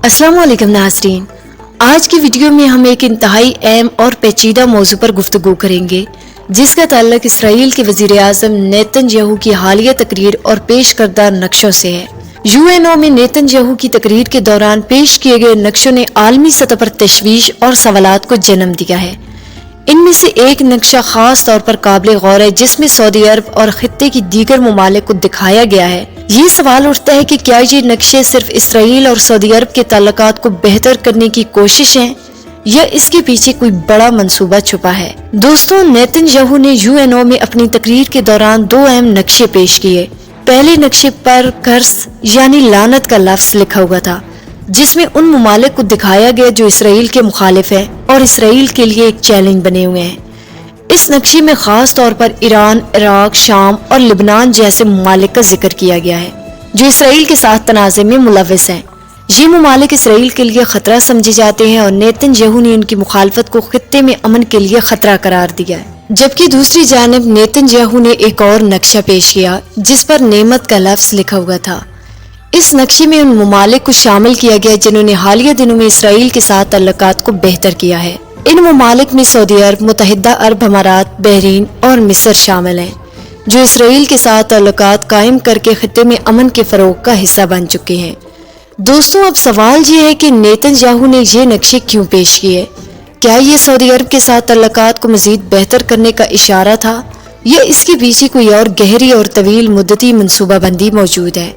अस्सलाम वालेकुम नाज़रीन, आज की वीडियो में हम एक इंतहाई अहम और पेचीदा मौजू पर गुफ्तगू करेंगे जिसका ताल्लुक इसराइल के वज़ीर आज़म नेतन्याहू की हालिया तकरीर और पेश करदा नक्शों से है। यूएनओ में नेतन्याहू की तकरीर के दौरान पेश किए गए नक्शों ने आलमी सतह पर तशवीश और सवालात को जन्म दिया है। इनमें से एक नक्शा खास तौर पर काबिल गौर है जिसमें सऊदी अरब और खित्ते की दीगर ममालिक को दिखाया गया है। ये सवाल उठता है कि क्या ये नक्शे सिर्फ इसराइल और सऊदी अरब के ताल्लुकात को बेहतर करने की कोशिश है या इसके पीछे कोई बड़ा मंसूबा छुपा है। दोस्तों, नेतन्याहू ने यूएनओ में अपनी तकरीर के दौरान दो अहम नक्शे पेश किए। पहले नक्शे पर कर्स यानी लानत का लफ्ज लिखा हुआ था जिसमें उन ममालिक को दिखाया गया जो इसराइल के मुखालिफ है और इसराइल के लिए एक चैलेंज बने हुए हैं। इस नक्शे में खास तौर पर ईरान, इराक, शाम और लिबनान जैसे ममालिक का जिक्र किया गया है जो इसराइल के साथ तनाज़े में मुलविस हैं। ये ममालिक इसराइल के लिए खतरा समझे जाते हैं और नेतन्याहू ने उनकी मुखालफत को खित्ते में अमन के लिए खतरा करार दिया है। जबकि दूसरी जानिब नेतन्याहू ने एक और नक्शा पेश किया जिस पर नेमत का लफ्ज लिखा हुआ था। इस नक्शे में उन ममालिक को शामिल किया गया जिन्होंने हालिया दिनों में इसराइल के साथ ताल्लुकात को बेहतर किया है। इन ममालिक में सऊदी अरब, मुत्तहिदा अरब अमारात, बहरीन और मिस्र शामिल हैं जो इसराइल के साथ ताल्लुकात कायम करके खित्ते में अमन के फरोग का हिस्सा बन चुके हैं। दोस्तों, अब सवाल ये है कि नेतन्याहू ने ये नक्शे क्यों पेश किए? क्या ये सऊदी अरब के साथ ताल्लुकात को मजीद बेहतर करने का इशारा था या इसके पीछे कोई और गहरी और तवील मुद्दती मनसूबाबंदी मौजूद है?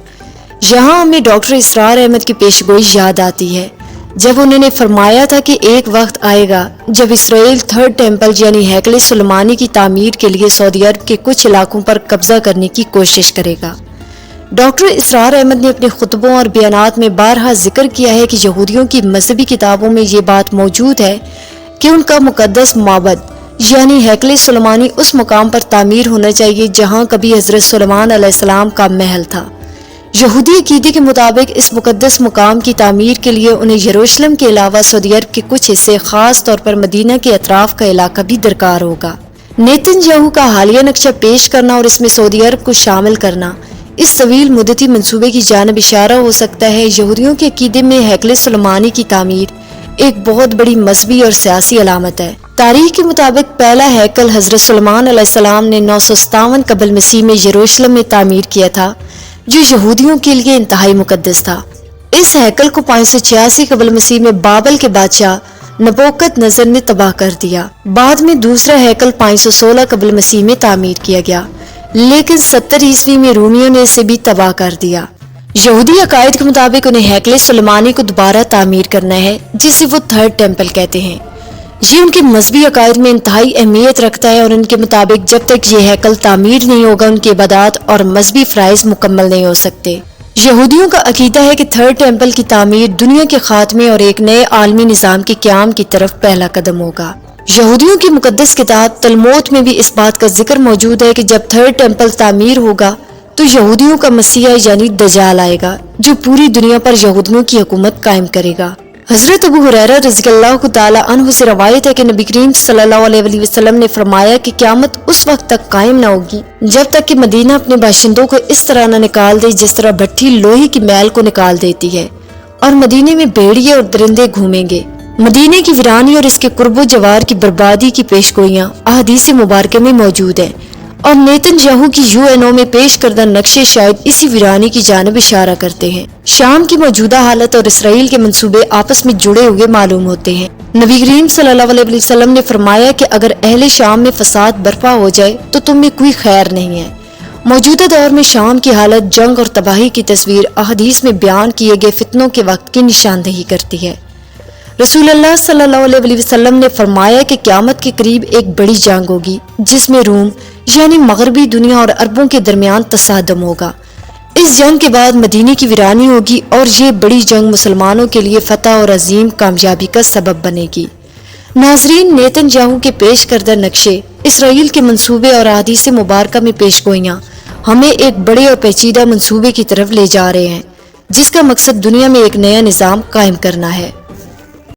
यहाँ हमें डॉक्टर इसरार अहमद की पेशगोई याद आती है जब उन्होंने फरमाया था कि एक वक्त आएगा जब इसराइल थर्ड टेम्पल यानी हैकल सुलेमानी की तामीर के लिए सऊदी अरब के कुछ इलाकों पर कब्जा करने की कोशिश करेगा। डॉक्टर इसरार अहमद ने अपने खुतबों और बयानात में बारहा जिक्र किया है कि यहूदियों की मजहबी किताबों में ये बात मौजूद है कि उनका मुकद्दस माबद यानी हैकल सुलेमानी उस मुकाम पर तामीर होना चाहिए जहाँ कभी हजरत सुलेमान अलैहिस्सलाम का महल था। यहूदी अकीदे के मुताबिक इस मुकद्दस मुकाम की तामीर के लिए उन्हें यरूशलेम के अलावा सऊदी अरब के कुछ हिस्से, खास तौर पर मदीना के अतराफ का इलाका भी दरकार होगा। नेतन्याहू का हालिया नक्शा पेश करना और इसमें सऊदी अरब को शामिल करना इस तवील मुद्दती मंसूबे की जानिब इशारा हो सकता है। यहूदियों के अकीदे में हैकल सुलेमानी की तामीर एक बहुत बड़ी मजहबी और सियासी अलामत है। तारीख के मुताबिक पहला हैकल हजरत सुलेमान अलैहिस्सलाम ने 957 कबल मसीह में यरूशलेम में तामीर किया था जो यहूदियों के लिए इंतहाई मुकद्दस था। इस हैकल को 586 कबल मसीह में बाबल के बादशाह नबोकत नजर ने तबाह कर दिया। बाद में दूसरा हैकल 516 कबल मसीह में तामीर किया गया, लेकिन 70 ईस्वी में रोमियों ने इसे भी तबाह कर दिया। यहूदी अकायद के मुताबिक उन्हें हैकल सुलेमानी को दोबारा तामीर करना है जिसे वो थर्ड टेम्पल कहते हैं। ये उनके मजहबी अकायद में इंतहाई अहमियत रखता है और उनके मुताबिक जब तक ये हैकल तामीर नहीं होगा उनकी इबादत और मजहबी फ़राइज़ मुकम्मल नहीं हो सकते। यहूदियों का अकीदा है कि थर्ड टेम्पल की तामीर दुनिया के खात्मे और एक नए आलमी निज़ाम के क़याम की तरफ पहला कदम होगा। यहूदियों की मुकद्दस किताब तलमूद में भी इस बात का जिक्र मौजूद है कि जब थर्ड टेम्पल तामीर होगा तो यहूदियों का मसीहा यानी दजाल आएगा जो पूरी दुनिया पर यहूदियों की हुकूमत कायम करेगा। हजरत अबू हुरैरा रज़ियल्लाहु ताला अन्हु से रवायत है कि नबी करीम सल्लल्लाहु अलैहि वसल्लम ने फरमाया कि क़यामत उस वक्त तक कायम न होगी जब तक कि मदीना अपने बाशिंदों को इस तरह न निकाल दे जिस तरह भट्ठी लोहे की मैल को निकाल देती है, और मदीने में भेड़िए और दरिंदे घूमेंगे। मदीने की वीरानी और इसके कुर्बो जवार की बर्बादी की पेशगोइयां अहदीस मुबारक में मौजूद है और नेतन्याहू की यूएनओ में पेश करदा नक्शे शायद इसी वीरानी की जानिब इशारा करते हैं। शाम की मौजूदा हालत और इसराइल के मंसूबे आपस में जुड़े हुए मालूम होते हैं। नबी करीम सल्लल्लाहु अलैहि वसल्लम ने फरमाया कि अगर अहले शाम में फसाद बर्पा हो जाए तो तुम में कोई खैर नहीं है। मौजूदा दौर में शाम की हालत जंग और तबाही की तस्वीर अहदीस में बयान किए गए फितनों के वक्त की निशानदेही करती है। रसूलुल्लाह सल्लल्लाहु अलैहि वसल्लम ने फरमाया कि क़यामत के करीब एक बड़ी जंग होगी जिसमें रूम यानी मगरबी दुनिया और अरबों के दरमियान तसादम होगा। इस जंग के बाद मदीने की वीरानी होगी और ये बड़ी जंग मुसलमानों के लिए फतह और अजीम कामयाबी का सबब बनेगी। नाजरीन, नेतन्याहू के पेश करदा नक्शे, इसराइल के मंसूबे और अहदीस मुबारका में पेशगोइयां हमें एक बड़े और पेचीदा मंसूबे की तरफ ले जा रहे हैं जिसका मकसद दुनिया में एक नया निज़ाम कायम करना है।